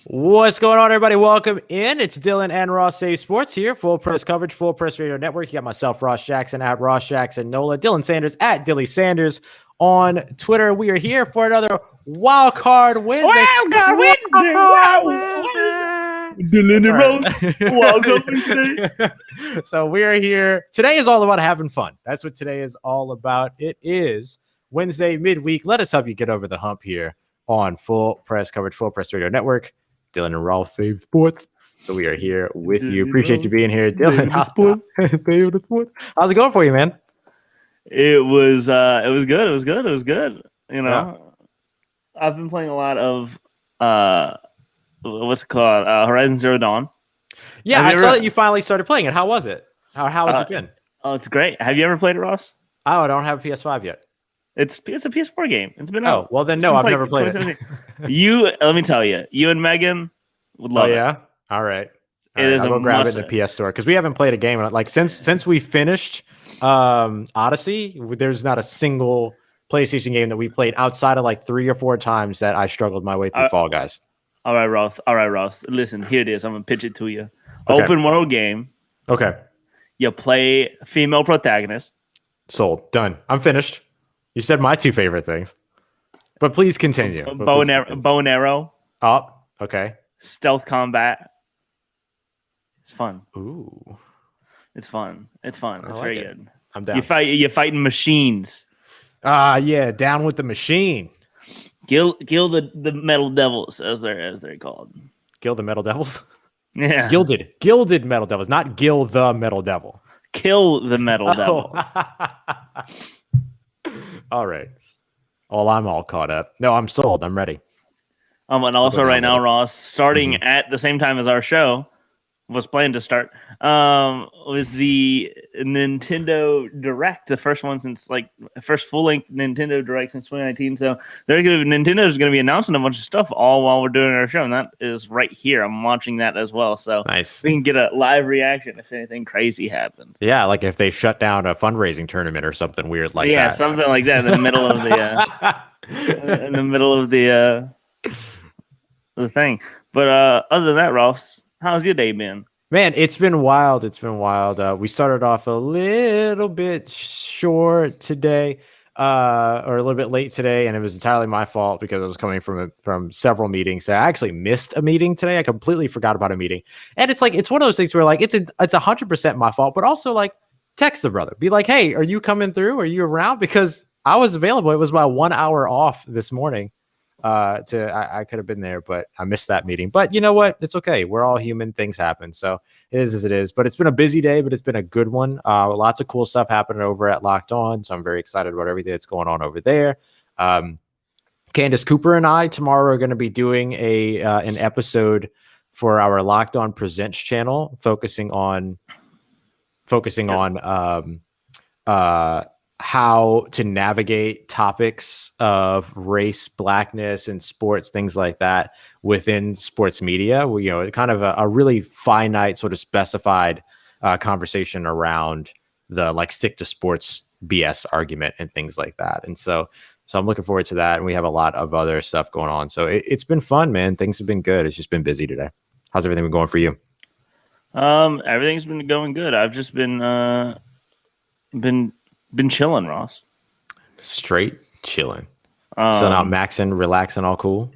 What's going on, everybody? Welcome in. It's Dylan and Ross Save Sports here. Full press coverage, Full Press Radio Network. You got myself, Ross Jackson, at Ross Jackson Nola, Dylan Sanders at Dilly Sanders on Twitter. We are here for another Wildcard Wednesday. Wildcard Wednesday! Wow! Dylan and Ross, welcome. So we are here. Today is all about having fun. That's what today is all about. It is Wednesday midweek. Let us help you get over the hump here on Full Press Coverage, Full Press Radio Network. Dylan and Rolf Save Sports. So we are here with you. Appreciate you being here, Dylan. How's it going for you, man? It was good. It was good. You know, I've been playing a lot of what's it called? Horizon Zero Dawn. Yeah, I saw that you finally started playing it. How was it? How has it been? Oh, it's great. Have you ever played it, Ross? Oh, I don't have a PS5 yet. It's a PS4 game. It's been out. Oh, well then no, I've never played it. Let me tell you, you and Megan would love it. Yeah? All right. I'll go grab it in the PS Store because we haven't played a game like since we finished Odyssey. There's not a single PlayStation game that we played outside of like 3 or 4 times that I struggled my way through Fall Guys. All right, Ross. Listen, here it is. I'm gonna pitch it to you. Okay. Open world game. Okay. You play female protagonist. Sold. Done. I'm finished. You said my 2 favorite things, but please continue. Bow and arrow. Oh, okay. Stealth combat. It's fun. Ooh, it's fun. It's very good. I'm down. You're fighting machines. Yeah, down with the machine. Kill the metal devils as they're called. Kill the metal devils. Yeah, gilded metal devils, not Gill the metal devil. Kill the metal devil. All right. Well, I'm all caught up. No, I'm sold. I'm ready. And also right now, Ross, starting at the same time as our show was planned to start, was the Nintendo Direct, the first one since first full-length Nintendo Direct since 2019. So Nintendo's going to be announcing a bunch of stuff all while we're doing our show, and that is right here. I'm watching that as well, so nice. We can get a live reaction if anything crazy happens. Yeah, like if they shut down a fundraising tournament or something weird like that. Yeah, something like that in the middle of the thing. But other than that, Ross, how's your day been? Man, it's been wild. We started off a little bit short today, or a little bit late today, and it was entirely my fault because I was coming from several meetings. So I actually missed a meeting today. I completely forgot about a meeting, and it's one of those things where it's 100% my fault, but also text the brother, be like, "Hey, are you coming through? Are you around?" Because I was available. It was my 1 hour off this morning. I could have been there, but I missed that meeting. But you know what? It's okay. We're all human. Things happen. So it is as it is. But it's been a busy day, but it's been a good one. Lots of cool stuff happening over at Locked On. So I'm very excited about everything that's going on over there. Candace Cooper and I tomorrow are going to be doing an episode for our Locked On Presents channel, focusing on how to navigate topics of race, blackness, and sports, things like that within sports media. Kind of a really finite, sort of specified conversation around the stick to sports BS argument and things like that. And so I'm looking forward to that. And we have a lot of other stuff going on. So it's been fun, man. Things have been good. It's just been busy today. How's everything been going for you? Everything's been going good. I've just been chilling, Ross. Straight chilling. So now maxing, relaxing, all cool.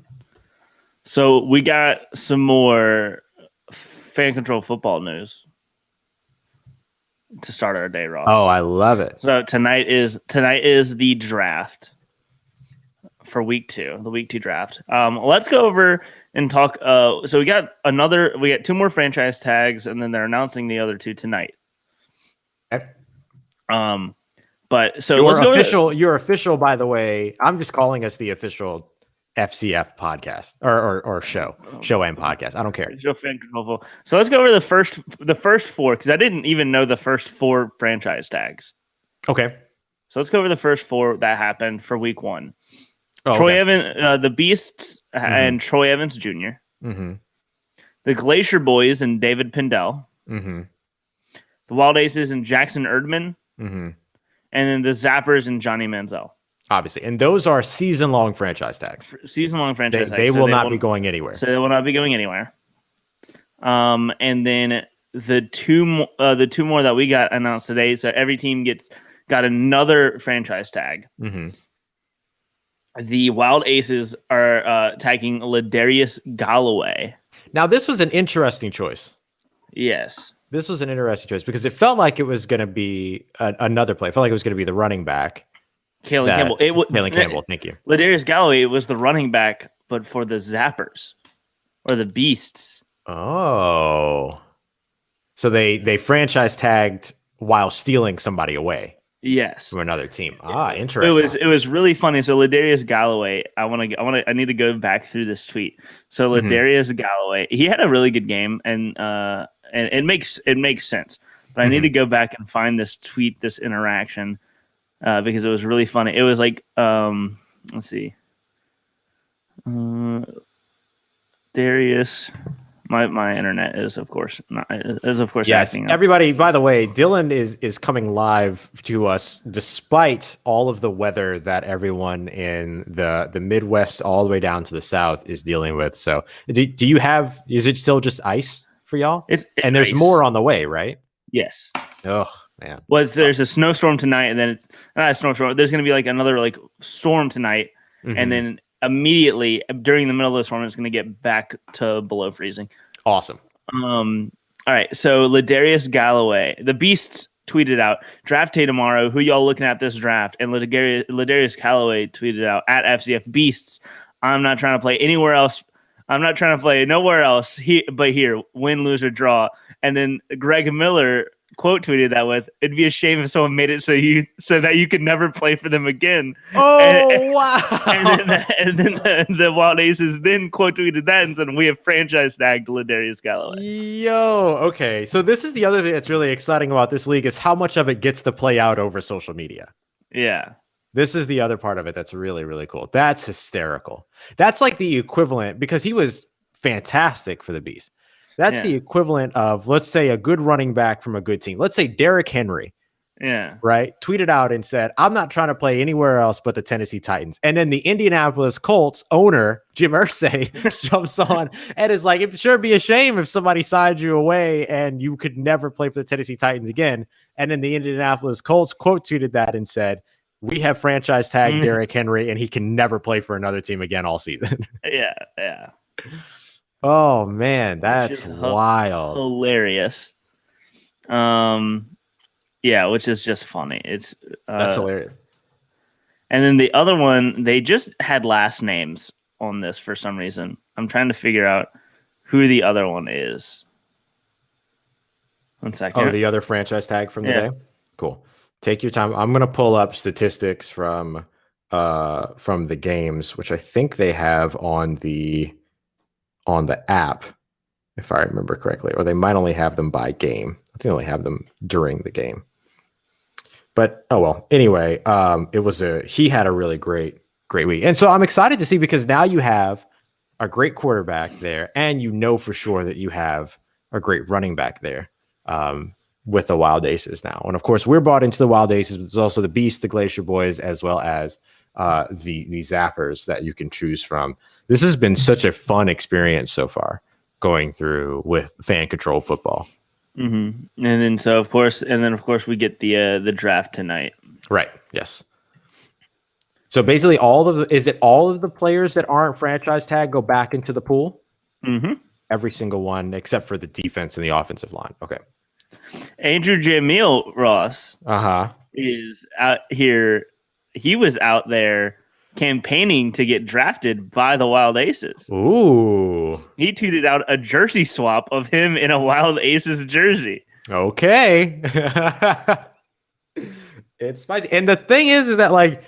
So we got some more fan control football news to start our day, Ross. Oh, I love it. So tonight is the draft for week 2, the week 2 draft. Let's go over and talk. So we got 2 more franchise tags, and then they're announcing the other 2 tonight. Okay. But so you're official, by the way. I'm just calling us the official FCF podcast or show and podcast. I don't care. So let's go over the first 4, because I didn't even know the first 4 franchise tags. Okay. So let's go over the first 4 that happened for week 1. Oh, Troy Evans, the Beasts, and Troy Evans Jr. Mm-hmm. The Glacier Boys and David Pindell. Mm-hmm. The Wild Aces and Jackson Erdman. Mm-hmm. And then the Zappers and Johnny Manziel. Obviously. And those are season-long franchise tags. Season-long franchise tags. They will not be going anywhere. So they will not be going anywhere. And then the two more that we got announced today. So every team got another franchise tag. Mm-hmm. The Wild Aces are tagging Ladarius Galloway. Now, this was an interesting choice. Yes. This was an interesting choice because it felt like it was going to be another play. It felt like it was going to be the running back. Kalen Campbell. Kalen Campbell, thank you. Ladarius Galloway was the running back, but for the Zappers or the Beasts. Oh. So they franchise tagged while stealing somebody away. Yes. From another team. Interesting. It was really funny. So Ladarius Galloway, I need to go back through this tweet. So Ladarius Galloway, he had a really good game and it makes sense. But I need to go back and find this tweet, this interaction, because it was really funny. It was like, let's see. Darius. My internet is of course yes, acting up. Everybody, by the way, Dylan is coming live to us despite all of the weather that everyone in the Midwest all the way down to the South is dealing with. So do you have, is it still just ice for y'all? It's and there's ice. More on the way, right? Yes. Oh man. There's a snowstorm tonight, and then it's not a snowstorm. There's going to be like another like storm tonight, and then immediately during the middle of the storm, it's going to get back to below freezing. Awesome. All right. So Ladarius Galloway, the Beasts tweeted out, draft day tomorrow. Who y'all looking at this draft? And Ladarius Galloway tweeted out at FCF Beasts. I'm not trying to play anywhere else. I'm not trying to play nowhere else but here, win, lose, or draw. And then Greg Miller quote tweeted that with, it'd be a shame if someone made it so that you could never play for them again. Oh, wow. And then the Wild Aces then quote tweeted that and said, we have franchise tagged Ladarius Galloway. Yo, okay. So this is the other thing that's really exciting about this league is how much of it gets to play out over social media. Yeah. This is the other part of it that's really, really cool. That's hysterical. That's like the equivalent, because he was fantastic for the Beast. That's the equivalent of, let's say, a good running back from a good team. Let's say Derrick Henry. Yeah. Right. Tweeted out and said, I'm not trying to play anywhere else but the Tennessee Titans. And then the Indianapolis Colts owner, Jim Irsay, jumps on and is like, it'd sure be a shame if somebody signed you away and you could never play for the Tennessee Titans again. And then the Indianapolis Colts quote tweeted that and said, we have franchise tagged Derrick Henry and he can never play for another team again all season. Yeah. Oh man, that's wild. Hilarious. Yeah, which is just funny. That's hilarious. And then the other one, they just had last names on this for some reason. I'm trying to figure out who the other one is. 1 second. Oh, the other franchise tag from today? Cool. Take your time. I'm going to pull up statistics from the games, which I think they have on the app, if I remember correctly, or they might only have them by game. I think they only have them during the game. But oh well. Anyway, he had a really great week, and so I'm excited to see, because now you have a great quarterback there, and you know for sure that you have a great running back there with the Wild Aces now. And of course, we're bought into the Wild Aces, but there's also the Beast, the Glacier Boys, as well as the Zappers that you can choose from. This has been such a fun experience so far, going through with fan control football. Mm-hmm. And then of course we get the draft tonight. Right. Yes. So basically, all of the players that aren't franchise tag go back into the pool? Mm-hmm. Every single one except for the defense and the offensive line. Okay. Andrew Jamil Ross is out here. He was out there campaigning to get drafted by the Wild Aces. Ooh. He tweeted out a jersey swap of him in a Wild Aces jersey. Okay. It's spicy. And the thing is that like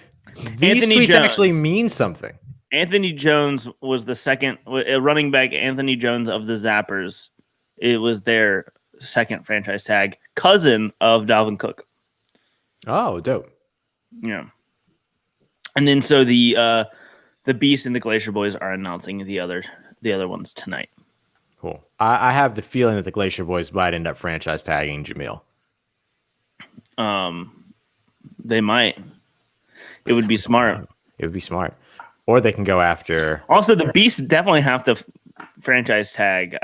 these Anthony tweets Jones actually mean something. Anthony Jones was the second running back. Anthony Jones of the Zappers. It was their second franchise tag, cousin of Dalvin Cook. Oh, dope. Yeah. And then so the Beast and the Glacier Boys are announcing the other ones tonight. Cool. I have the feeling that the Glacier Boys might end up franchise tagging Jamil. They might. It would be smart. It would be smart. Or they can go after. Also, the Beasts definitely have to franchise tag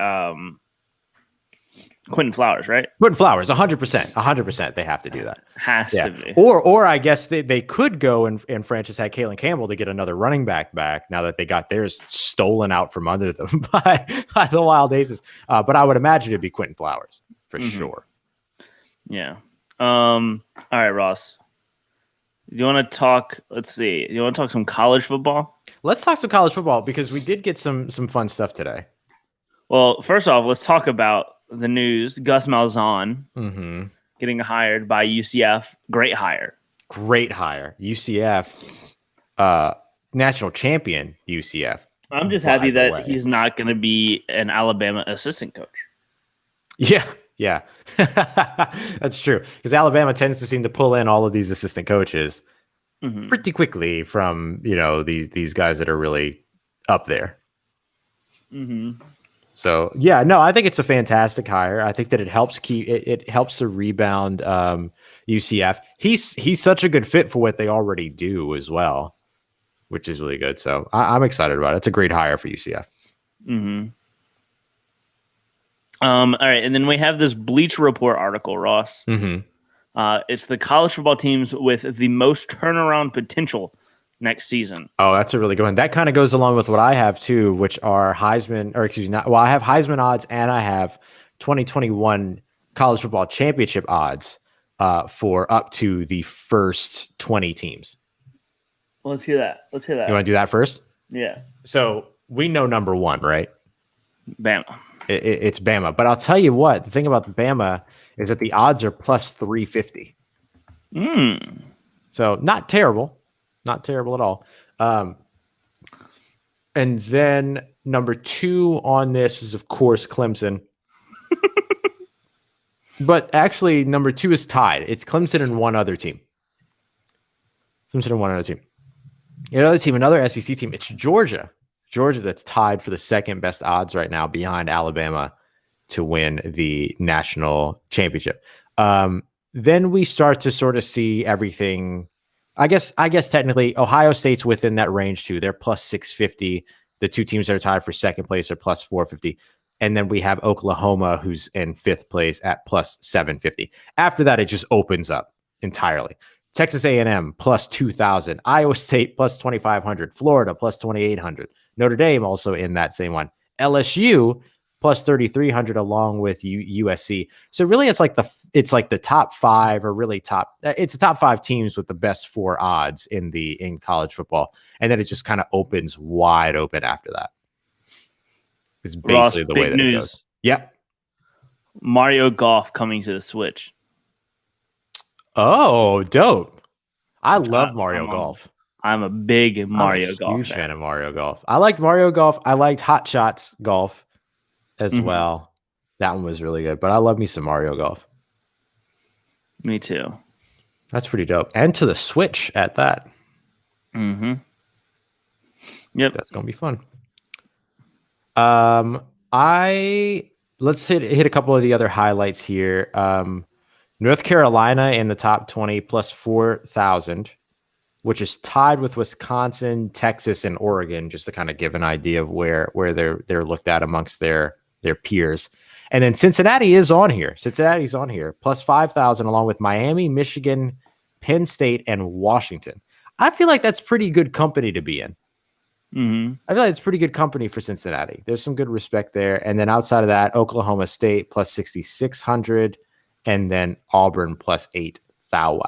Quentin Flowers, right? Quentin Flowers, 100%. They have to do that. Has to be. Or I guess they could go and franchise tag Kalen Campbell to get another running back now that they got theirs stolen out from under them by the Wild Aces. But I would imagine it'd be Quentin Flowers for sure. Yeah. All right, Ross. Do you want to talk? Let's see. You want to talk some college football? Let's talk some college football because we did get some fun stuff today. Well, first off, let's talk about the news. Gus Malzahn getting hired by UCF. Great hire. UCF, national champion UCF. I'm just happy that he's not going to be an Alabama assistant coach. Yeah, that's true. Because Alabama tends to seem to pull in all of these assistant coaches pretty quickly from these guys that are really up there. So I think it's a fantastic hire. I think that it helps it helps to rebound UCF. He's such a good fit for what they already do as well, which is really good. So I'm excited about it. It's a great hire for UCF. All right, and then we have this Bleacher Report article, Ross. It's the college football teams with the most turnaround potential next season. Oh, that's a really good one. That kind of goes along with what I have too, which are I have Heisman odds and I have 2021 college football championship odds for up to the first 20 teams. Well, let's hear that. You want to do that first? Yeah. So we know number one, right? Bama. It's Bama. But I'll tell you what, the thing about the Bama is that the odds are plus 350. So not terrible. Not terrible at all. And then number two on this is, of course, Clemson. But actually, number two is tied. It's Clemson and one other team. Another team, another SEC team. It's Georgia. Georgia that's tied for the second best odds right now behind Alabama to win the national championship. Then we start to sort of see everything. I guess technically Ohio State's within that range too. They're plus 650. The two teams that are tied for second place are plus 450. And then we have Oklahoma, who's in fifth place at plus 750. After that, it just opens up entirely. Texas A&M plus 2,000. Iowa State plus 2,500. Florida plus 2,800. Notre Dame also in that same one. LSU plus 3,300 along with USC. So really it's like the top five or really it's the top five teams with the best four odds in college football. And then it just kind of opens wide open after that. It's basically the way that it goes. Yep. Mario Golf coming to the Switch. Oh, dope. I love Mario Golf. I'm a big Mario Golf huge fan of Mario Golf. I liked Mario Golf. I liked Hot Shots Golf as well. That one was really good. But I love me some Mario Golf. Me too. That's pretty dope. And to the Switch at that. Yep. That's going to be fun. Let's hit a couple of the other highlights here. North Carolina in the top 20 plus 4,000, which is tied with Wisconsin, Texas, and Oregon, just to kind of give an idea of where they're looked at amongst their peers. And then Cincinnati is on here. Cincinnati's on here, plus 5,000, along with Miami, Michigan, Penn State, and Washington. I feel like that's pretty good company to be in. I feel like it's pretty good company for Cincinnati. There's some good respect there. And then outside of that, Oklahoma State plus 6,600, and then Auburn plus 8,000.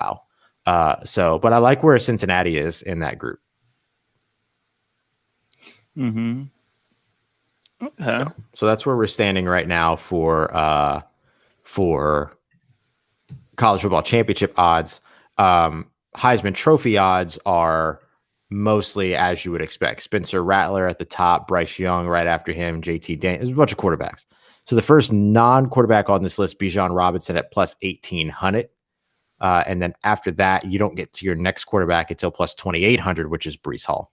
But I like where Cincinnati is in that group. Okay. So that's where we're standing right now for college football championship odds. Heisman Trophy odds are mostly as you would expect. Spencer Rattler at the top, Bryce Young right after him, JT Daniels. There's a bunch of quarterbacks. So the first non-quarterback on this list, Bijan Robinson at plus 1,800. And then after that, you don't get to your next quarterback until plus 2,800, which is Breece Hall.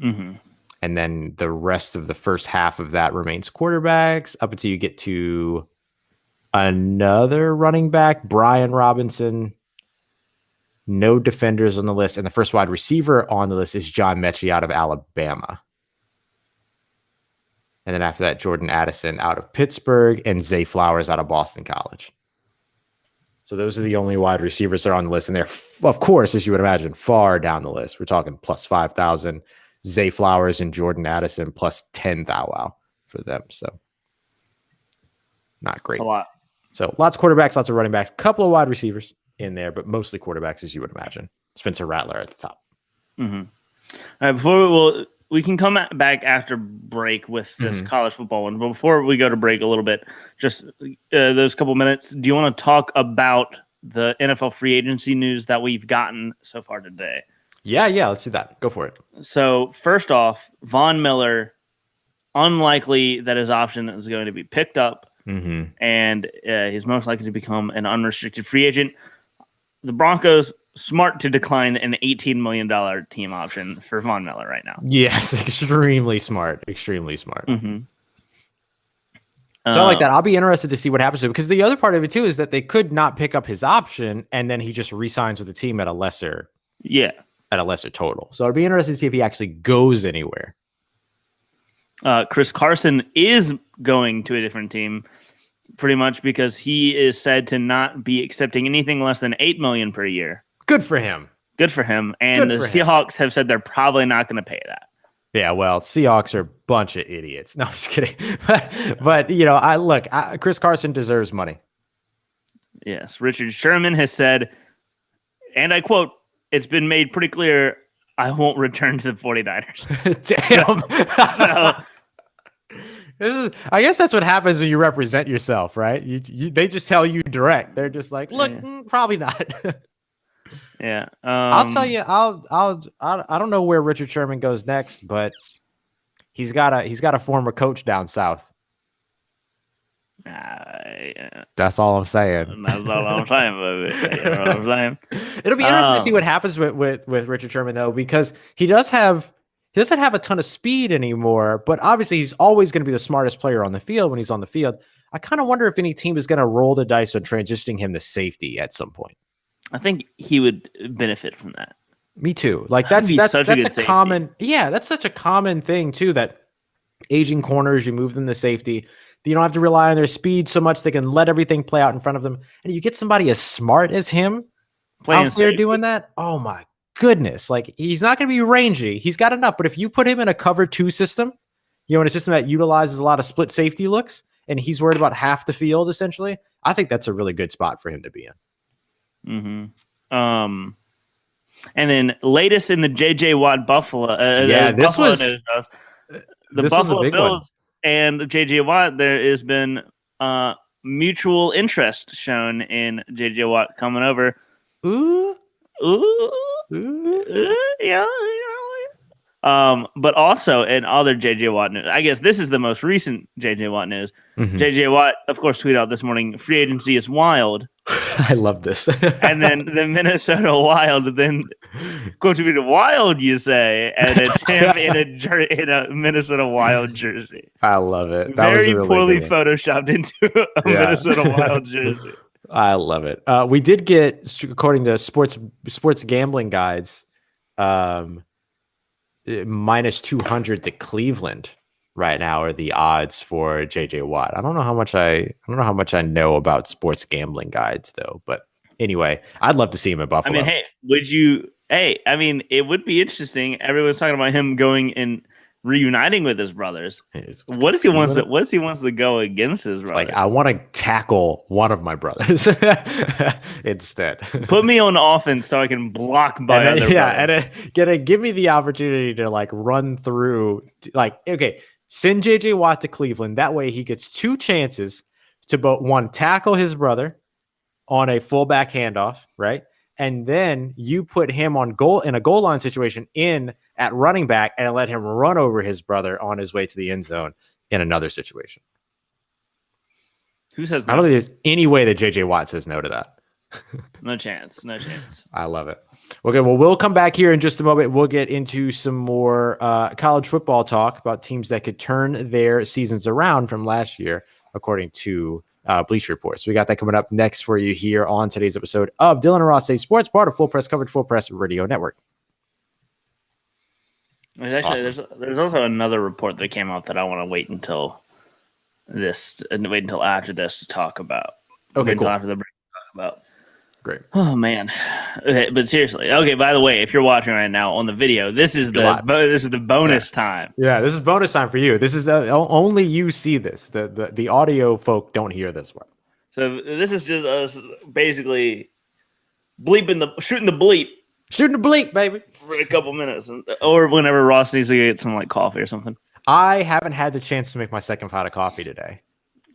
And then the rest of the first half of that remains quarterbacks up until you get to another running back, Brian Robinson, No defenders on the list. And the first wide receiver on the list is John Mechie out of Alabama. And then after that, Jordan Addison out of Pittsburgh and Zay Flowers out of Boston College. So those are the only wide receivers that are on the list. And they're, of course, as you would imagine, far down the list. We're talking plus 5,000. Zay Flowers and Jordan Addison plus 10,000 for them. So not great. That's a lot. So lots of quarterbacks, lots of running backs, couple of wide receivers in there, but mostly quarterbacks, as you would imagine. Spencer Rattler at the top. Mm-hmm. All right, before we can come back after break with this college football one, but before we go to break a little bit, just those couple minutes, do you want to talk about the NFL free agency news that we've gotten so far today? Yeah, let's do that. Go for it. So first off, Von Miller, unlikely that his option is going to be picked up. And he's most likely to become an unrestricted free agent. The Broncos, smart to decline an $18 million team option for Von Miller right now. Yes, extremely smart. Extremely smart. Mm-hmm. So like that, I'll be interested to see what happens to him, because the other part of it too is that they could not pick up his option and then he just re-signs with the team at a lesser total. So I'd be interested to see if he actually goes anywhere. Chris Carson is going to a different team, pretty much because he is said to not be accepting anything less than $8 million per year. Good for him. And the Seahawks have said they're probably not going to pay that. Yeah, well, Seahawks are a bunch of idiots. No, I'm just kidding. but Chris Carson deserves money. Yes, Richard Sherman has said, and I quote, "It's been made pretty clear I won't return to the 49ers. Damn. I guess that's what happens when you represent yourself, right? They just tell you direct. They're just like, look, probably not. Yeah. I'll tell you. I don't know where Richard Sherman goes next, but he's got a former coach down south. That's all I'm saying. That's all I'm saying, baby. You know what I'm saying? It'll be interesting to see what happens with Richard Sherman, though, because he doesn't have a ton of speed anymore, but obviously he's always going to be the smartest player on the field when he's on the field. I kind of wonder if any team is going to roll the dice on transitioning him to safety at some point. I think he would benefit from that. Me too. Like that's a common, that's such a common thing too, that aging corners, you move them to safety. You don't have to rely on their speed so much. They can let everything play out in front of them. And you get somebody as smart as him out there doing that. Oh my goodness. Like, he's not going to be rangy. He's got enough. But if you put him in a cover 2 system, in a system that utilizes a lot of split safety looks, and he's worried about half the field, essentially, I think that's a really good spot for him to be in. And then latest in the JJ Watt Buffalo. This Buffalo was news, the this Buffalo was a big Bills one. and JJ Watt. There has been mutual interest shown in JJ Watt coming over. Ooh. Yeah. But also in other JJ Watt news, I guess this is the most recent JJ Watt news. JJ Watt, of course, tweeted out this morning, free agency is wild. I love this. And then the Minnesota Wild, then quote tweeted, "Wild, you say?" And it's him in a Minnesota Wild jersey. I love it. That Very was poorly photoshopped into a Minnesota Wild jersey. I love it. We did get, according to sports gambling guides, minus 200 to Cleveland right now are the odds for JJ Watt. I don't know how much I know about sports gambling guides though, but anyway, I'd love to see him at Buffalo. I mean, it would be interesting. Everyone's talking about him going and reuniting with his brothers. What if he wants to go against his brothers? Like, I want to tackle one of my brothers instead. Put me on offense so I can block by other brothers. And give me the opportunity to like run through. Like, okay, send JJ Watt to Cleveland. That way, he gets 2 chances to one, tackle his brother on a fullback handoff, right? And then you put him in a goal line situation at running back and let him run over his brother on his way to the end zone in another situation. Who says no? I don't think there's any way that JJ Watt says no to that. No chance. I love it. Okay, well, we'll come back here in just a moment. We'll get into some more college football talk about teams that could turn their seasons around from last year, according to Bleacher Report. So we got that coming up next for you here on today's episode of Dylan and Ross Save Sports, part of Full Press Coverage, Full Press Radio Network. Actually, awesome. There's also another report that came out that I want to wait until after this to talk about. Okay, cool. After the break to talk about. Great. Oh man, okay, but seriously, okay. By the way, if you're watching right now on the video, this is the bonus time. Yeah, this is bonus time for you. This is only you see this. The audio folk don't hear this one. So this is just us basically shooting the bleep, baby, for a couple minutes, or whenever Ross needs to get some like coffee or something. I haven't had the chance to make my second pot of coffee today.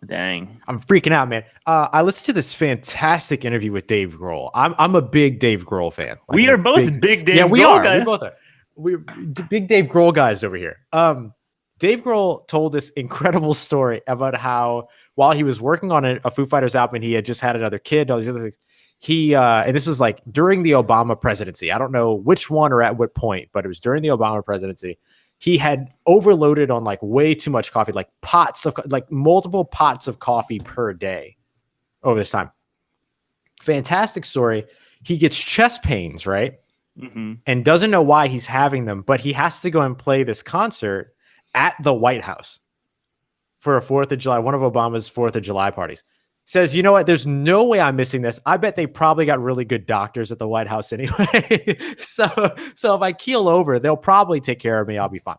Dang, I'm freaking out, man. I listened to this fantastic interview with Dave Grohl. I'm a big Dave Grohl fan. Like, we are both big Dave. Yeah, we Grohl are. Guys. We both are. We're big Dave Grohl guys over here. Dave Grohl told this incredible story about how while he was working on a Foo Fighters album, he had just had another kid. All these other things. And this was like during the Obama presidency. I don't know which one or at what point, but it was during the Obama presidency. He had overloaded on like way too much coffee, like multiple pots of coffee per day over this time. Fantastic story. He gets chest pains, right? Mm-hmm. And doesn't know why he's having them, but he has to go and play this concert at the White House for a 4th of July, one of Obama's 4th of July parties. Says, you know what? There's no way I'm missing this. I bet they probably got really good doctors at the White House anyway. So if I keel over, they'll probably take care of me. I'll be fine.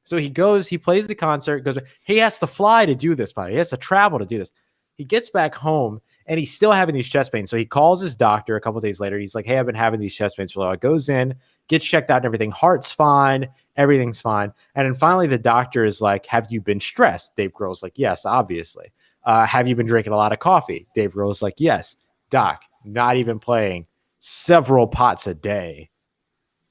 So he goes, he plays the concert, goes, he has to fly to do this, but he has to travel to do this. He gets back home and he's still having these chest pains. So he calls his doctor a couple of days later. He's like, hey, I've been having these chest pains for a while. Goes in, gets checked out and everything. Heart's fine. Everything's fine. And then finally the doctor is like, have you been stressed? Dave Grohl's like, yes, obviously. Have you been drinking a lot of coffee? Dave Grohl's like, yes. Doc, not even playing several pots a day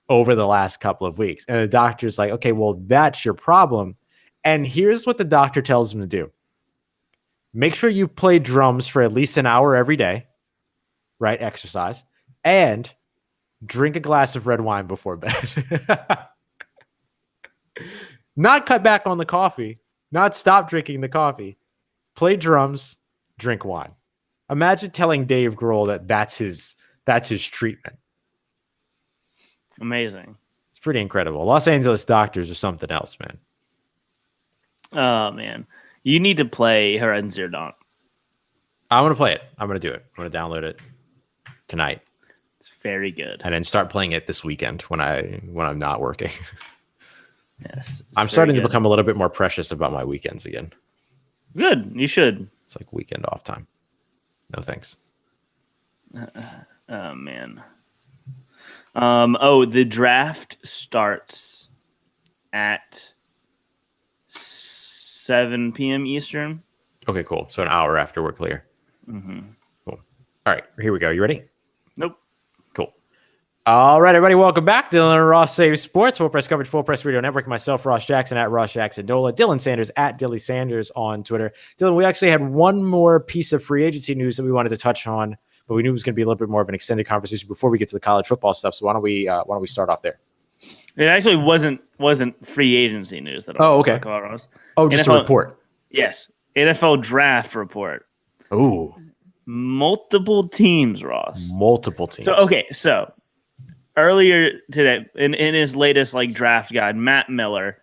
over the last couple of weeks. And the doctor's like, okay, well, that's your problem. And here's what the doctor tells him to do. Make sure you play drums for at least an hour every day, right? Exercise. And drink a glass of red wine before bed. Not cut back on the coffee. Not stop drinking the coffee. Play drums, drink wine. Imagine telling Dave Grohl that that's his treatment. Amazing. It's pretty incredible. Los Angeles doctors are something else, man. Oh, man. You need to play Horizon Dawn. I'm going to play it. I'm going to do it. I'm going to download it tonight. It's very good. And then start playing it this weekend when I'm not working. Yes. I'm starting to become a little bit more precious about my weekends again. Good. You should. It's like weekend off time. No thanks. Oh, man. The draft starts at 7 p.m. Eastern. Okay, cool. So an hour after we're clear. Mm-hmm. Cool. All right, here we go. You ready? Nope. Cool. All right, everybody, welcome back. Dylan and Ross Save Sports, Full Press Coverage, Full Press Radio Network. Myself, Ross Jackson, at Ross Jackson Dola. Dylan Sanders, at Dilly Sanders on Twitter. Dylan, we actually had one more piece of free agency news that we wanted to touch on, but we knew it was going to be a little bit more of an extended conversation before we get to the college football stuff. So why don't we start off there? It actually wasn't free agency news that I okay. talk about, Ross. Oh, just NFL, a report. Yes, NFL draft report. Ooh, multiple teams, Ross. Multiple teams. So earlier today, in his latest like draft guide, Matt Miller,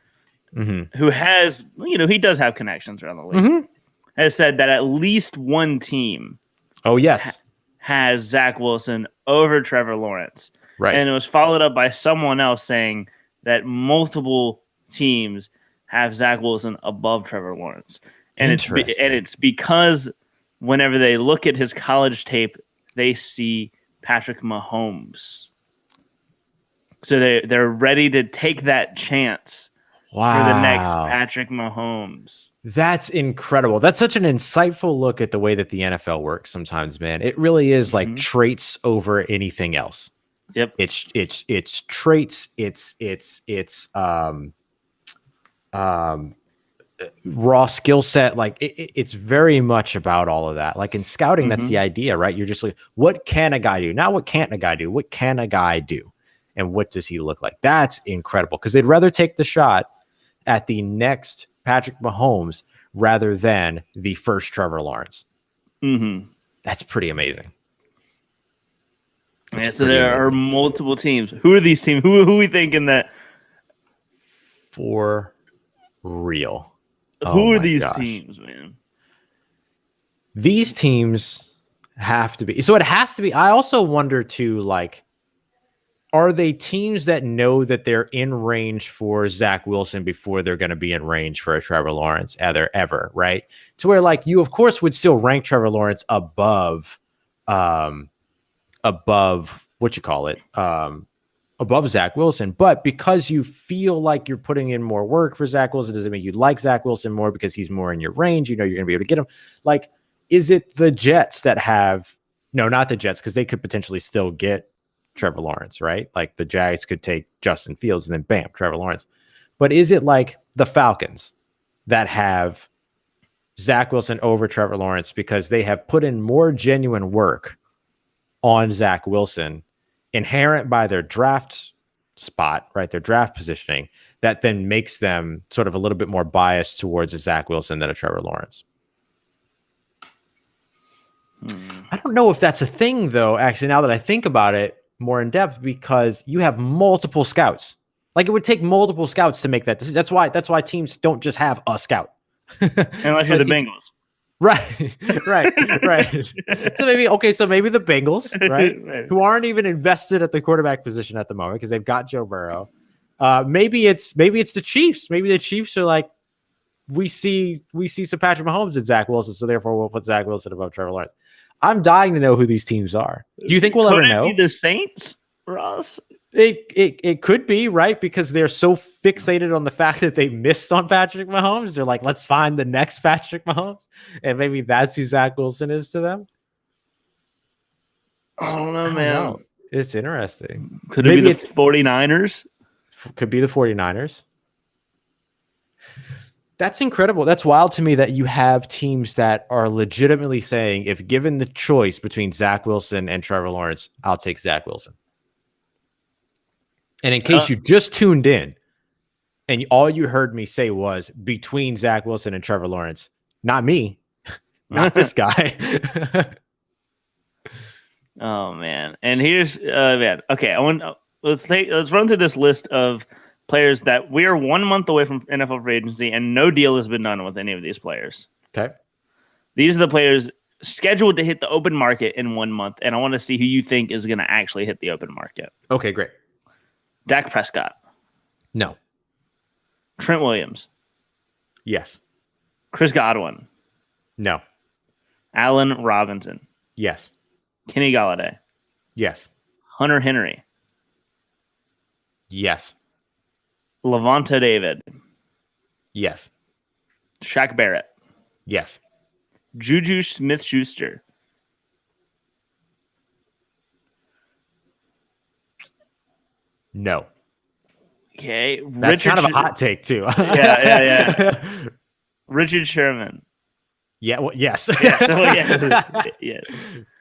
who has he does have connections around the league, has said that at least one team. Oh yes, has Zach Wilson over Trevor Lawrence. Right. And it was followed up by someone else saying that multiple teams have Zach Wilson above Trevor Lawrence. And it's because whenever they look at his college tape, they see Patrick Mahomes. So they're ready to take that chance for the next Patrick Mahomes. That's incredible. That's such an insightful look at the way that the NFL works sometimes, man. It really is like traits over anything else. Yep. It's traits. It's raw skill set. Like it's very much about all of that. Like in scouting, that's the idea, right? You're just like, what can a guy do? Not what can't a guy do? What can a guy do? And what does he look like? That's incredible because they'd rather take the shot at the next Patrick Mahomes rather than the first Trevor Lawrence. Mm-hmm. That's pretty amazing. Yeah, so there are multiple teams. Who are these teams? Who are we thinking that? For real. Who are these teams, man? These teams have to be. So it has to be. I also wonder too, like, are they teams that know that they're in range for Zach Wilson before they're going to be in range for a Trevor Lawrence ever, right? To where, like, you of course would still rank Trevor Lawrence above what you call it, above Zach Wilson. But because you feel like you're putting in more work for Zach Wilson, doesn't mean you like Zach Wilson more because he's more in your range. You know, you're going to be able to get him. Like, is it the Jets that have, no, not the Jets, because they could potentially still get Trevor Lawrence, right? Like the Jags could take Justin Fields and then bam, Trevor Lawrence. But is it like the Falcons that have Zach Wilson over Trevor Lawrence because they have put in more genuine work on Zach Wilson, inherent by their draft spot, right? Their draft positioning, that then makes them sort of a little bit more biased towards a Zach Wilson than a Trevor Lawrence. I don't know if that's a thing, though, actually, now that I think about it more in depth, because you have multiple scouts. Like, it would take multiple scouts to make that decision. That's why teams don't just have a scout. Unless you're the Bengals. Right. So maybe the Bengals, right? Who aren't even invested at the quarterback position at the moment because they've got Joe Burrow. Maybe it's the Chiefs. Maybe the Chiefs are like, we see some Patrick Mahomes and Zach Wilson, so therefore we'll put Zach Wilson above Trevor Lawrence. I'm dying to know who these teams are. Do you think we'll ever know? Could it be the Saints, Ross? It could be, right? Because they're so fixated on the fact that they missed on Patrick Mahomes. They're like, let's find the next Patrick Mahomes. And maybe that's who Zach Wilson is to them. I don't know, man. It's interesting. Could it be the 49ers? Could be the 49ers. That's incredible. That's wild to me that you have teams that are legitimately saying, if given the choice between Zach Wilson and Trevor Lawrence, I'll take Zach Wilson. And in case you just tuned in and all you heard me say was between Zach Wilson and Trevor Lawrence, not me, not this guy. Oh, man. And here's, okay, let's run through this list of players that we are 1 month away from NFL free agency, and no deal has been done with any of these players. Okay. These are the players scheduled to hit the open market in 1 month, and I want to see who you think is going to actually hit the open market. Okay, great. Dak Prescott. No. Trent Williams. Yes. Chris Godwin. No. Allen Robinson. Yes. Kenny Golladay. Yes. Hunter Henry. Yes. Levante David. Yes. Shaq Barrett. Yes. Juju Smith-Schuster. No. Okay. That's kind of a hot take, too. Yeah. Richard Sherman. Yeah. Well, yes. Yes.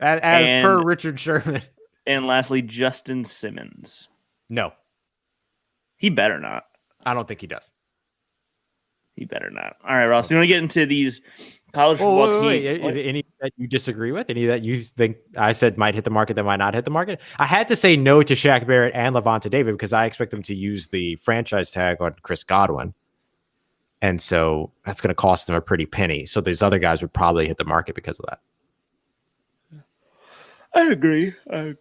As per Richard Sherman. And lastly, Justin Simmons. No. He better not. I don't think he does. He better not. All right, Ross. You want to get into these college football teams? Wait. Is there any that you disagree with? Any that you think I said might hit the market that might not hit the market? I had to say no to Shaq Barrett and Levante David because I expect them to use the franchise tag on Chris Godwin. And so that's going to cost them a pretty penny. So these other guys would probably hit the market because of that. I agree. Oh,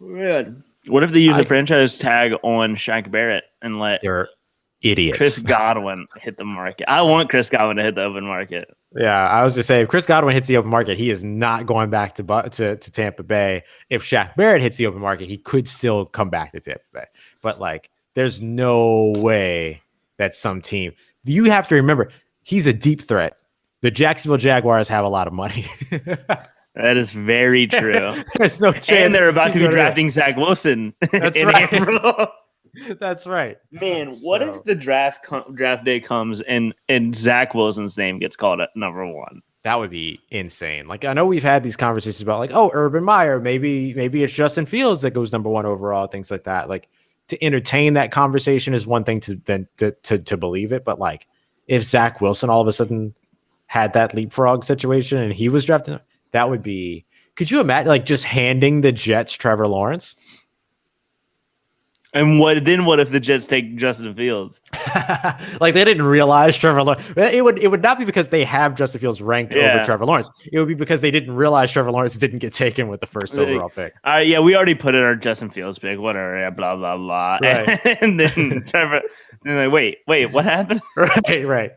man. What if they use a franchise tag on Shaq Barrett and let they're idiots. Chris Godwin hit the market? I want Chris Godwin to hit the open market. Yeah, I was just saying, if Chris Godwin hits the open market, he is not going back to Tampa Bay. If Shaq Barrett hits the open market, he could still come back to Tampa Bay. But like, there's no way that some team. You have to remember, he's a deep threat. The Jacksonville Jaguars have a lot of money. That is very true. There's no chance. And they're about to be drafting Zach Wilson. That's right. April. That's right. Man, what if the draft day comes and Zach Wilson's name gets called at number one? That would be insane. Like, I know we've had these conversations about like, oh, Urban Meyer, maybe it's Justin Fields that goes number one overall, things like that. Like, to entertain that conversation is one thing to believe it, but like, if Zach Wilson all of a sudden had that leapfrog situation and he was drafted, that would be. Could you imagine like just handing the Jets Trevor Lawrence? And what if the Jets take Justin Fields? Like they didn't realize Trevor Lawrence. It would not be because they have Justin Fields ranked over Trevor Lawrence. It would be because they didn't realize Trevor Lawrence didn't get taken with the first overall pick. Yeah, we already put in our Justin Fields pick. Whatever, blah blah blah. Right. And then Trevor. And like, wait, what happened? Right.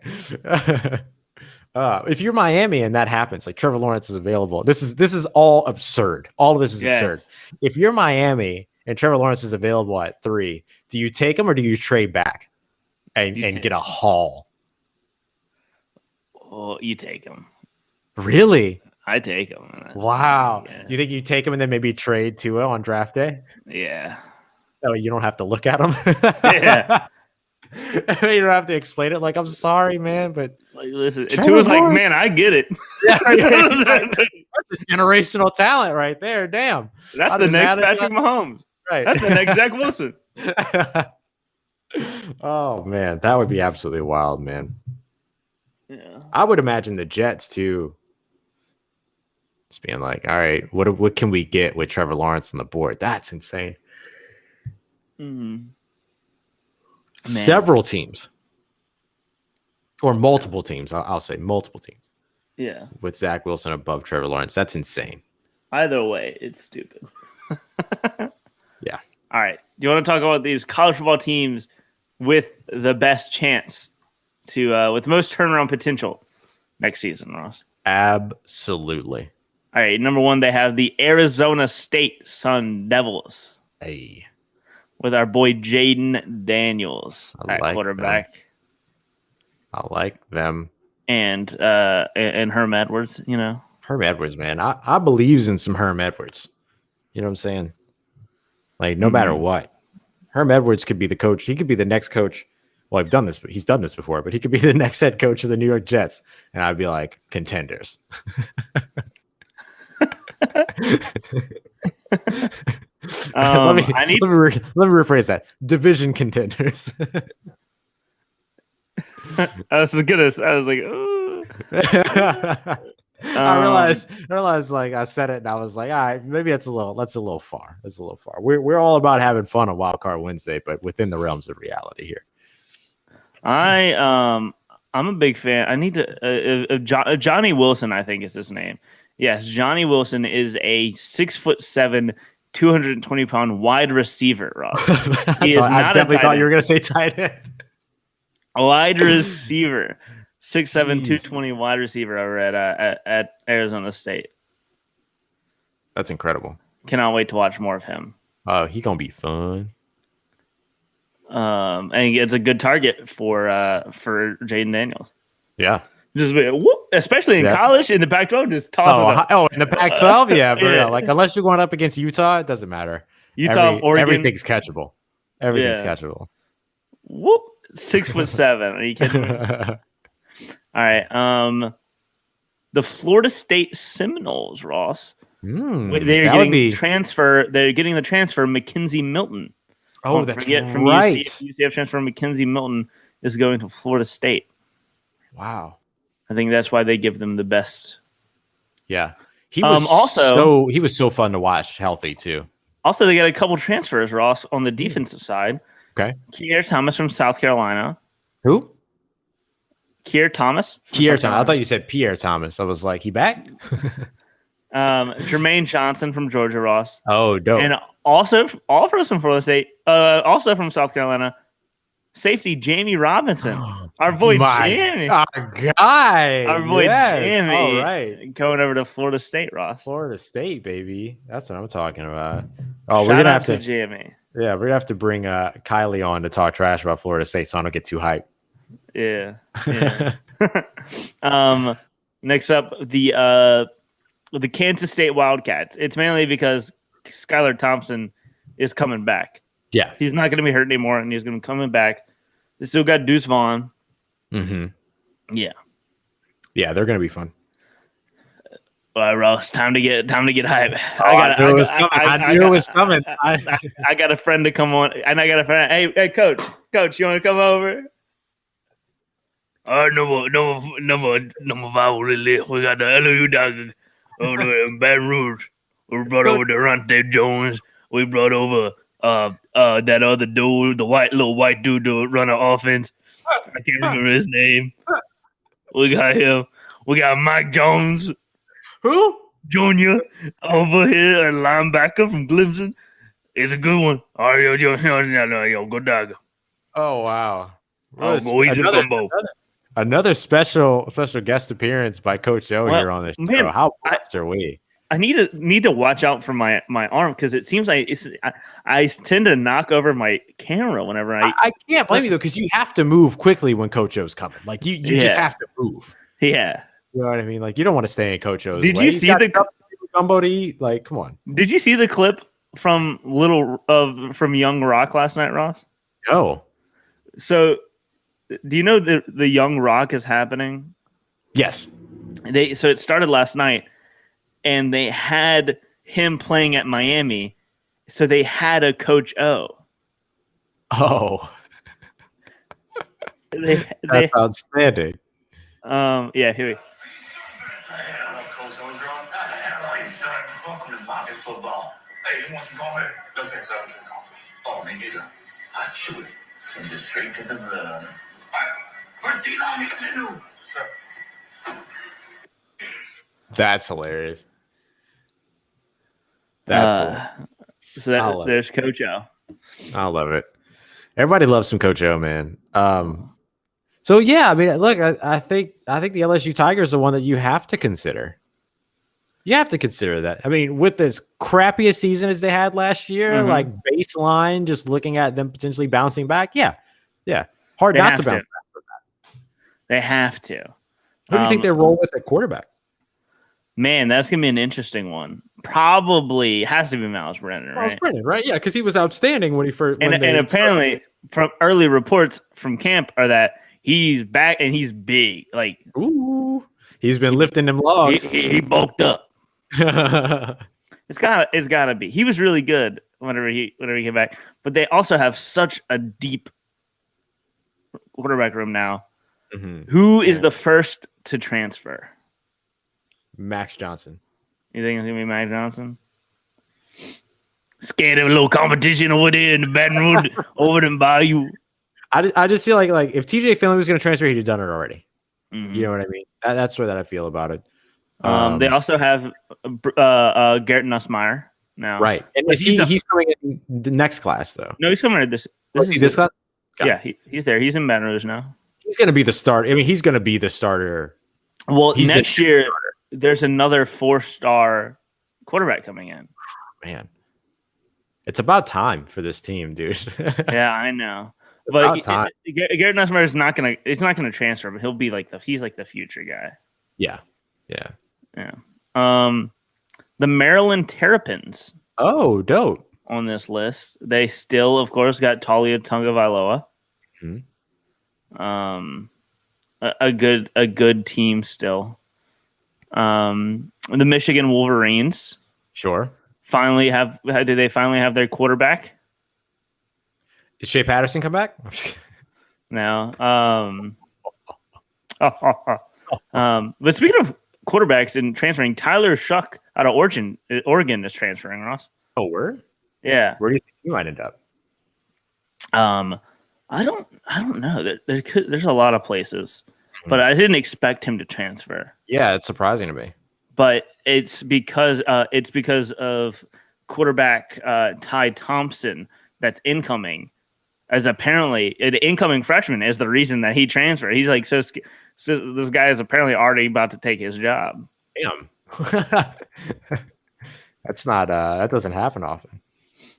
If you're Miami and that happens, like Trevor Lawrence is available, this is all absurd. All of this is absurd. If you're Miami and Trevor Lawrence is available at 3, do you take him or do you trade back and get a haul? Oh, you take him. Really? I take him. Wow. Yeah. You think you take him and then maybe trade Tua on draft day? Yeah. Oh, you don't have to look at him? Yeah. You don't have to explain it. Like, I'm sorry, man, but like, listen, Tua's like, man, I get it. Yeah, that's a generational talent right there. Damn, that's the next Patrick Mahomes. Right, that's the next Zach Wilson. Oh man, that would be absolutely wild, man. Yeah, I would imagine the Jets too, just being like, all right, what can we get with Trevor Lawrence on the board? That's insane. Mm-hmm. Several teams or multiple teams. I'll say multiple teams. Yeah. With Zach Wilson above Trevor Lawrence. That's insane. Either way, it's stupid. Yeah. All right. Do you want to talk about these college football teams with the best chance to, with the most turnaround potential next season, Ross? Absolutely. All right. Number 1, they have the Arizona State Sun Devils. Hey. With our boy Jaden Daniels at quarterback. Them. I like them. And Herm Edwards, you know. Herm Edwards, man. I believes in some Herm Edwards. You know what I'm saying? Like, no matter what. Herm Edwards could be the coach. He could be the next coach. Well, he's done this before, but he could be the next head coach of the New York Jets. And I'd be like, contenders. Let me rephrase that. Division contenders. I was like, oh. I realized like I said it and I was like, all right, maybe that's a little far. That's a little far. We're all about having fun on Wildcard Wednesday, but within the realms of reality here. I'm a big fan. I need to Johnny Wilson, I think is his name. Yes, Johnny Wilson is a 6'7", 220-pound wide receiver, Rob. I definitely thought you were going to say tight end. A wide receiver. 6'7", 220 wide receiver over at Arizona State. That's incredible. Cannot wait to watch more of him. Oh, he's going to be fun. And it's a good target for Jaden Daniels. Yeah. Just whoop, especially in college, in the Pac-12, just toss it up. In the Pac-12, yeah, for real. Like unless you're going up against Utah, it doesn't matter. Oregon, everything's catchable. Everything's catchable. Whoop, 6'7". Are you kidding me? All right. The Florida State Seminoles, Ross. They're getting the transfer Mackenzie Milton. Oh, that's right. From UCF transfer Mackenzie Milton is going to Florida State. Wow. I think that's why they give them the best. Yeah. He was so fun to watch, healthy too. Also, they got a couple transfers, Ross, on the defensive side. Okay. Kier Thomas from South Carolina. Who? Kier Thomas. I thought you said Pierre Thomas. I was like, he back? Jermaine Johnson from Georgia, Ross. Oh, dope. And also from Florida State, also from South Carolina, safety Jamie Robinson. Our boy Jamie. Our guy. Our boy Jamie. All right. Going over to Florida State, Ross. Florida State, baby. That's what I'm talking about. Oh, we're going to have to Jamie. Yeah, we're going to have to bring Kylie on to talk trash about Florida State so I don't get too hyped. Yeah. Next up, the Kansas State Wildcats. It's mainly because Skylar Thompson is coming back. Yeah. He's not going to be hurt anymore, and he's going to be coming back. They still got Deuce Vaughn. Mm-hmm. Yeah. Yeah, they're going to be fun. All right, Ross, time to get hype. I knew it was coming. I got a friend to come on, and I got a friend. Hey, coach, you want to come over? Number five, really. We got the LU Dodgers over there in Baton Rouge. We brought over Durante Jones. We brought over that other dude, the little white dude to run an offense. I can't remember his name. We got him. We got Mike Jones. Who? Jr. over here, a linebacker from Clemson. It's a good one. All right, yo, go Dodger. Oh wow! Another special guest appearance by Coach O here on this show. How blessed are we? I need to watch out for my arm because it seems like I tend to knock over my camera whenever I can't blame you though because you have to move quickly when Coach O's coming. Like you just have to move. Yeah, you know what I mean. Like you don't want to stay in Coach O's. Did way. you see the gumbo to eat? Like come on. Did you see the clip from from Young Rock last night, Ross? No. So, do you know the Young Rock is happening? Yes. So it started last night. And they had him playing at Miami, so they had a Coach O. Oh, that's outstanding. Yeah, here we. Hey, you want some coffee? No thanks, I don't drink coffee. Oh, me neither. I chew it. Send it straight to the blood. First thing I need to do, sir. That's hilarious. There's Coach O. I love it. Everybody loves some Coach O, man. So yeah, I mean, look, I think the LSU Tigers are one that you have to consider. You have to consider that. I mean, with this crappiest season as they had last year, like baseline, just looking at them potentially bouncing back, yeah, hard not to bounce back from that. They have to. Who do you think they roll with at quarterback? Man, that's gonna be an interesting one. Probably has to be Miles Brennan, right? Miles Brennan, right? Yeah, because he was outstanding when he first. And apparently, from early reports from camp, are that he's back and he's big. Like, ooh, he's been lifting them logs. He bulked up. It's gotta be. He was really good whenever he came back. But they also have such a deep quarterback room now. Who is the first to transfer? Max Johnson. You think it's gonna be Max Johnson? Scared of a little competition over there in the Baton Rouge, over in Bayou. I just feel like if TJ Finley was going to transfer, he'd have done it already. You know what I mean? That's the way that I feel about it. They also have Garrett Nussmeier now, right? And he's coming in the next class though. No, he's coming in this. This class? Yeah, he's there. He's in Baton Rouge now. He's going to be the start. I mean, he's going to be the starter. Well, next year there's another 4-star quarterback coming in. Man, it's about time for this team, dude. Yeah, I know. But Garrett Nussmeier is not gonna. It's not gonna transfer, but he'll be he's like the future guy. Yeah. The Maryland Terrapins. Oh, dope. On this list, they still, of course, got Talia Tagovailoa. A good team still. The Michigan Wolverines. Sure. Did they finally have their quarterback? Did Shea Patterson come back? No. But speaking of quarterbacks and transferring, Tyler Shuck out of Oregon is transferring, Ross. Oh, where? Yeah. Where do you think he might end up? I don't know. There's a lot of places, but I didn't expect him to transfer. Yeah, it's surprising to me. But it's because of quarterback Ty Thompson that's incoming, as apparently an incoming freshman is the reason that he transferred. He's like so this guy is apparently already about to take his job. Damn. That's not that doesn't happen often.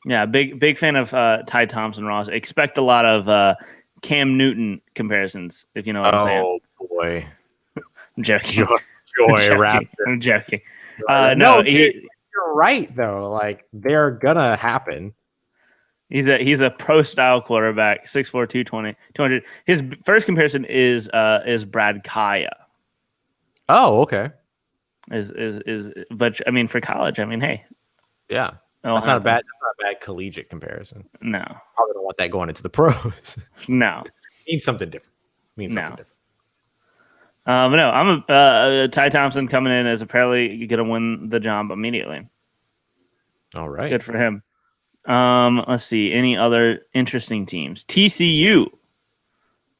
Yeah, big fan of Ty Thompson, Ross. Expect a lot of Cam Newton comparisons, if you know what I'm saying. Oh boy. I'm joking. Joy Raptor. I'm joking. No, you're right though. Like they're gonna happen. He's a pro style quarterback, 6'4", 200. His first comparison is Brad Kaya. Oh, okay. But I mean for college, I mean, hey. Yeah. That's not a bad collegiate comparison. No. Probably don't want that going into the pros. No. Means something different. But no, I'm Ty Thompson coming in as apparently going to win the job immediately. All right. Good for him. Let's see. Any other interesting teams? TCU.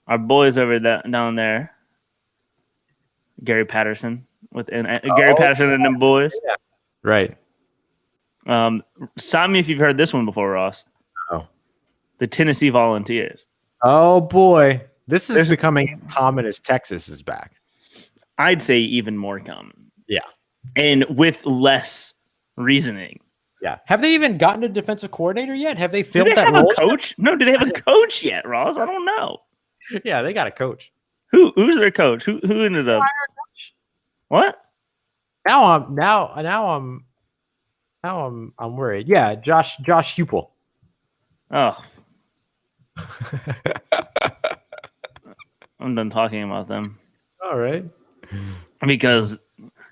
Our boys over down there. Gary Patterson Gary Patterson and them boys. Yeah. Right. Stop me if you've heard this one before, Ross. Oh. The Tennessee Volunteers. Oh boy. This is becoming as common as Texas is back. I'd say even more common. Yeah. And with less reasoning. Yeah. Have they even gotten a defensive coordinator yet? Have they filled that role? Do they have a coach? No, do they have a coach yet, Ross? I don't know. Yeah, they got a coach. Who's their coach? Who ended up? What? Now I'm worried. Yeah, Josh Heupel. Oh. I'm done talking about them. All right. Because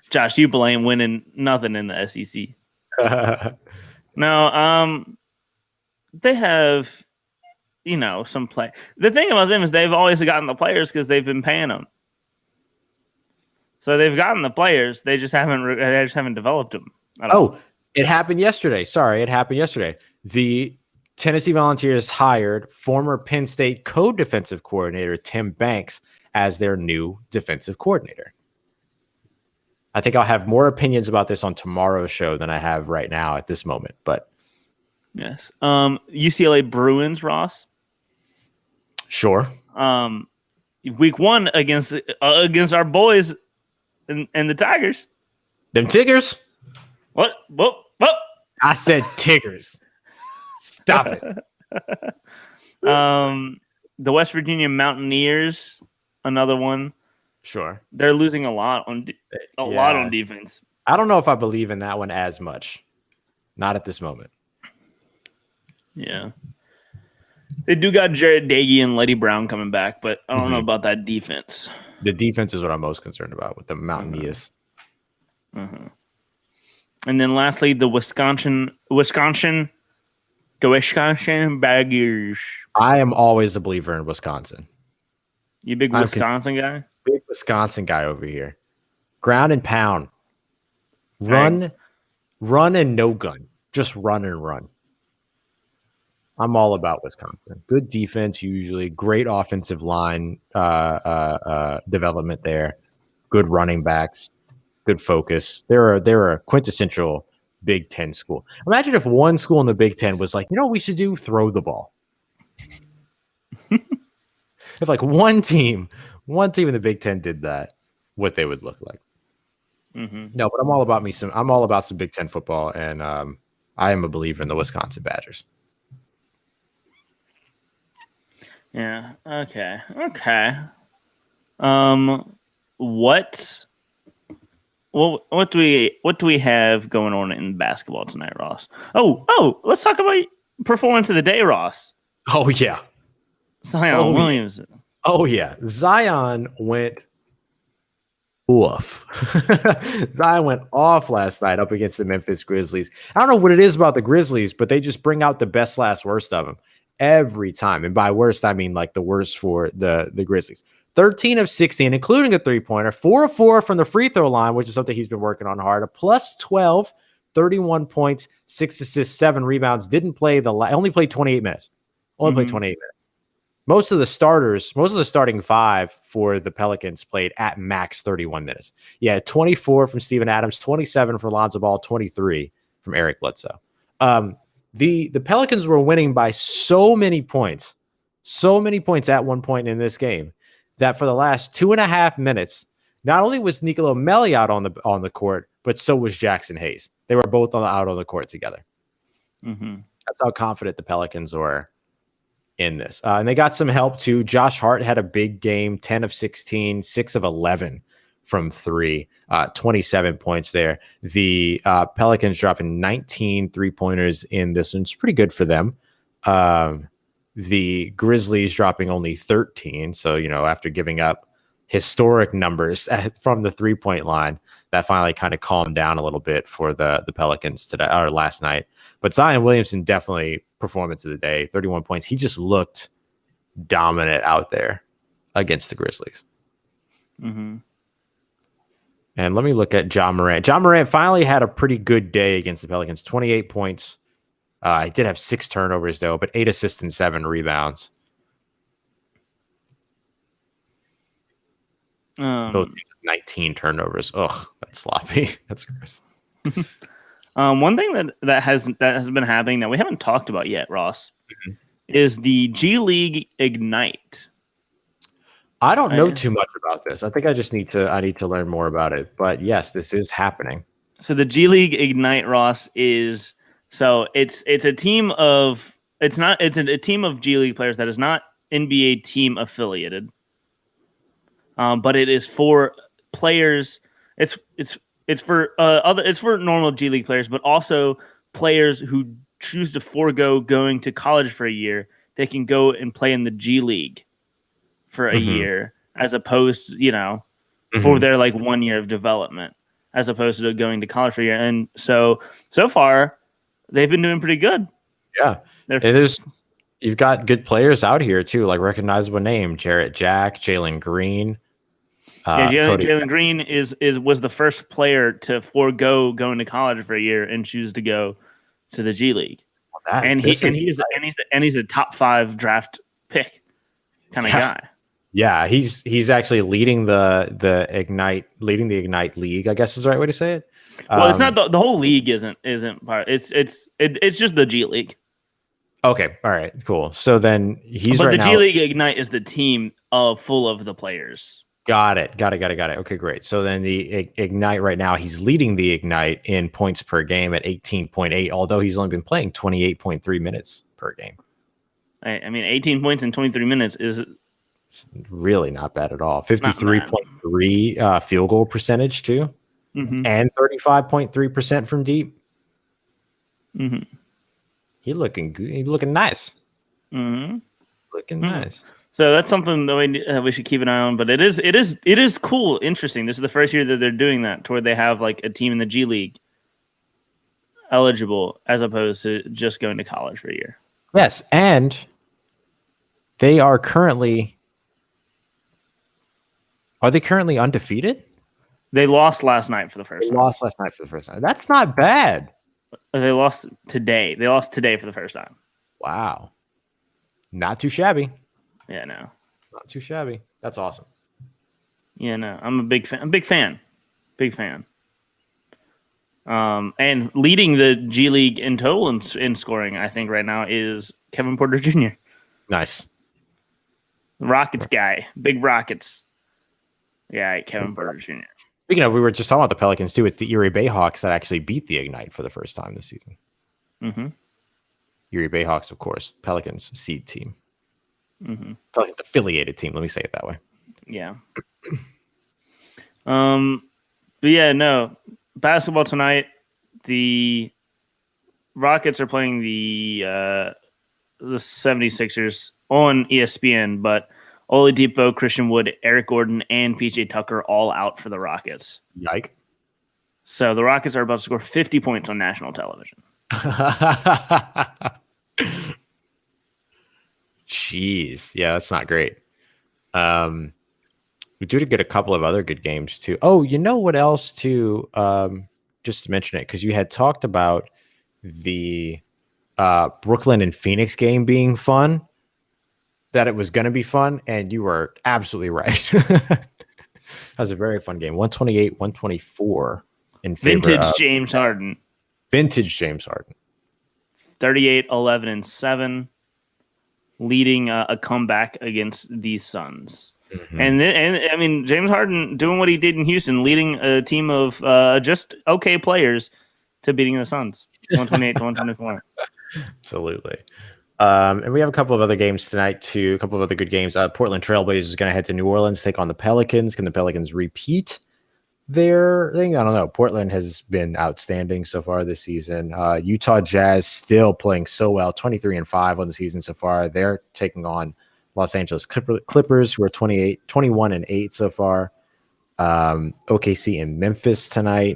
Josh Heupel ain't winning nothing in the SEC. No, they have, some play. The thing about them is they've always gotten the players because they've been paying them. So they've gotten the players. They just haven't developed them. It happened yesterday. Sorry, it happened yesterday. The Tennessee Volunteers hired former Penn State co-defensive coordinator Tim Banks as their new defensive coordinator. I think I'll have more opinions about this on tomorrow's show than I have right now at this moment. But yes, UCLA Bruins, Ross. Sure. Week 1 against our boys and the Tigers. Them Tigers. What? I said Tigers. Stop it. The West Virginia Mountaineers, another one. Sure. They're losing a lot on defense. I don't know if I believe in that one as much. Not at this moment. Yeah. They do got Jared Dagey and Letty Brown coming back, but I don't know about that defense. The defense is what I'm most concerned about with the Mountaineers. Mm-hmm. And then lastly, the Wisconsin Badgers. I am always a believer in Wisconsin. You big Wisconsin guy? Big Wisconsin guy over here. Ground and pound. Run and no gun. Just run and run. I'm all about Wisconsin. Good defense usually. Great offensive line development there. Good running backs. Good focus. They're a quintessential Big Ten school. Imagine if one school in the Big Ten was like, what we should do? Throw the ball. If like one team in the Big Ten did that, what they would look like. Mm-hmm. No, but I'm all about some Big Ten football, and I am a believer in the Wisconsin Badgers. Yeah. Okay. What do we have going on in basketball tonight, Ross? Oh, let's talk about performance of the day, Ross. Oh yeah. Zion Williams. Oh yeah. Zion went off. Zion went off last night up against the Memphis Grizzlies. I don't know what it is about the Grizzlies, but they just bring out the best last worst of them every time. And by worst, I mean like the worst for the Grizzlies. 13 of 16, including a three-pointer, 4 of 4 from the free throw line, which is something he's been working on hard. A plus 12, 31 points, 6 assists, 7 rebounds. Didn't play only played 28 minutes. Played 28 minutes. Most of the starting 5 for the Pelicans played at max 31 minutes. Yeah, 24 from Steven Adams, 27 from Lonzo Ball, 23 from Eric Bledsoe. The Pelicans were winning by so many points at one point in this game, that for the last 2.5 minutes, not only was Nicolo Melli out on the court, but so was Jackson Hayes. They were both out on the court together. Mm-hmm. That's how confident the Pelicans were in this. And they got some help too. Josh Hart had a big game, 10 of 16, 6 of 11 from 3, 27 points there. The Pelicans dropping 19 3-pointers in this one. It's pretty good for them. The Grizzlies dropping only 13. So, after giving up historic numbers from the 3-point line, that finally kind of calmed down a little bit for the Pelicans today or last night. But Zion Williamson, definitely performance of the day, 31 points. He just looked dominant out there against the Grizzlies. Mm-hmm. And let me look at John Morant. John Morant finally had a pretty good day against the Pelicans. 28 points. He did have 6 turnovers, though, but 8 assists and 7 rebounds. Both 19 turnovers. Ugh, that's sloppy. That's gross. One thing that has been happening that we haven't talked about yet, Ross, is the G League Ignite. I don't know too much about this. I think I need to learn more about it. But yes, this is happening. So the G League Ignite, Ross, it's a team of a team of G League players that is not NBA team affiliated. But it is for players. It's for normal G League players, but also players who choose to forego going to college for a year. They can go and play in the G League for a year, as opposed, for their 1 year of development, as opposed to going to college for a year. And so far, they've been doing pretty good. Yeah, you've got good players out here too, like recognizable name: Jarrett Jack, Jalen Green. Jalen Green was the first player to forego going to college for a year and choose to go to the G League. He's a top 5 draft pick kind of guy. Yeah, he's actually leading the Ignite league, I guess is the right way to say it. Well, it's not the whole league isn't part. It's just the G League. Okay, all right, cool. So then the G League Ignite is the team full of the players. Got it. Okay, great. So then the Ignite right now, he's leading the Ignite in points per game at 18.8, although he's only been playing 28.3 minutes per game. I mean, 18 points in 23 minutes is really not bad at all. 53.3 field goal percentage too, and 35.3% from deep. He looking good. He looking nice. Looking nice. So that's something that we should keep an eye on. But it is cool, interesting. This is the first year that they're doing that, to where they have a team in the G League eligible, as opposed to just going to college for a year. Yes, and they are currently. Are they currently undefeated? They lost last night for the first time. That's not bad. They lost today. They lost today for the first time. Wow. Not too shabby. Yeah, no. Not too shabby. That's awesome. Yeah, no. I'm a big fan. And leading the G League in total in scoring, I think right now, is Kevin Porter Jr. Nice. Rockets guy. Big Rockets. Yeah, Kevin Porter Jr. Speaking of, we were just talking about the Pelicans too. It's the Erie Bayhawks that actually beat the Ignite for the first time this season. Erie Bayhawks, of course, Pelicans seed team. Pelicans affiliated team. Let me say it that way. Yeah. But yeah, no. Basketball tonight. The Rockets are playing the 76ers on ESPN, but Oladipo, Christian Wood, Eric Gordon, and PJ Tucker all out for the Rockets. Yike. So the Rockets are about to score 50 points on national television. Jeez. Yeah, that's not great. We do get a couple of other good games too. Oh, you know what else too? Just to mention it, because you had talked about the Brooklyn and Phoenix game being fun, that it was going to be fun, and you were absolutely right. That was a very fun game. 128-124 in favor Vintage James Harden. 38, 11, and 7, leading a comeback against the Suns. And I mean, James Harden doing what he did in Houston, leading a team of just okay players to beating the Suns, 128-124. Absolutely. And we have a couple of other games tonight too. A couple of other good games. Portland Trailblazers is going to head to New Orleans, take on the Pelicans. Can the Pelicans repeat their thing? I don't know. Portland has been outstanding so far this season. Utah Jazz still playing so well, 23-5 on the season so far. They're taking on Los Angeles Clippers, who are 21-8 so far. OKC and Memphis tonight.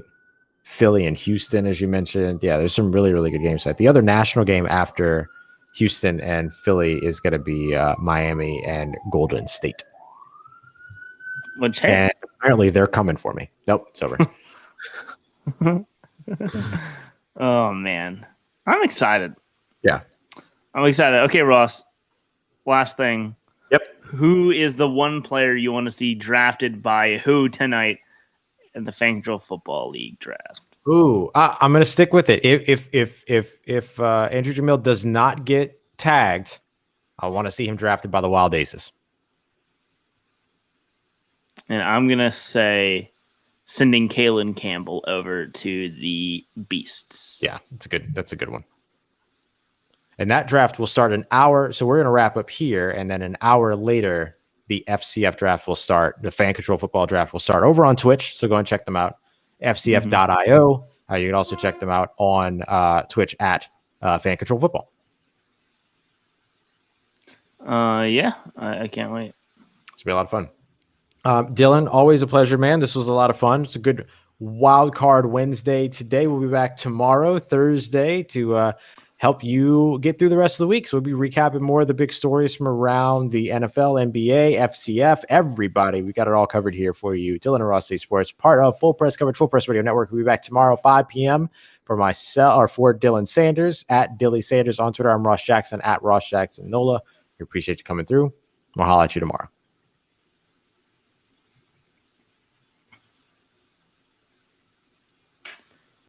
Philly and Houston, as you mentioned. Yeah, there's some really, really good games tonight. The other national game after Houston and Philly is going to be Miami and Golden State. Which, and apparently they're coming for me. Nope, it's over. Oh man, I'm excited. Yeah, I'm excited. Okay, Ross. Last thing. Yep. Who is the one player you want to see drafted by who tonight in the Fan Control Football League draft? Ooh, I'm gonna stick with it. If Andrew Jamil does not get tagged, I want to see him drafted by the Wild Aces. And I'm gonna say sending Kalen Campbell over to the Beasts. Yeah, that's a good one. And that draft will start an hour. So we're going to wrap up here. And then an hour later, the FCF draft will start. The Fan Control Football draft will start over on Twitch. So go and check them out. FCF.io. You can also check them out on Twitch at Fan Control Football. Yeah, I can't wait. It's going to be a lot of fun. Dylan, always a pleasure, man. This was a lot of fun. It's a good wild card Wednesday today. We'll be back tomorrow, Thursday, to help you get through the rest of the week. So we'll be recapping more of the big stories from around the NFL, NBA, FCF, everybody. We got it all covered here for you. Dylan and Ross State Sports, part of Full Press Coverage, Full Press Radio Network. We'll be back tomorrow, 5 p.m. for myself or for Dylan Sanders at Dilly Sanders on Twitter. I'm Ross Jackson at Ross Jackson Nola. We appreciate you coming through. We'll holler at you tomorrow.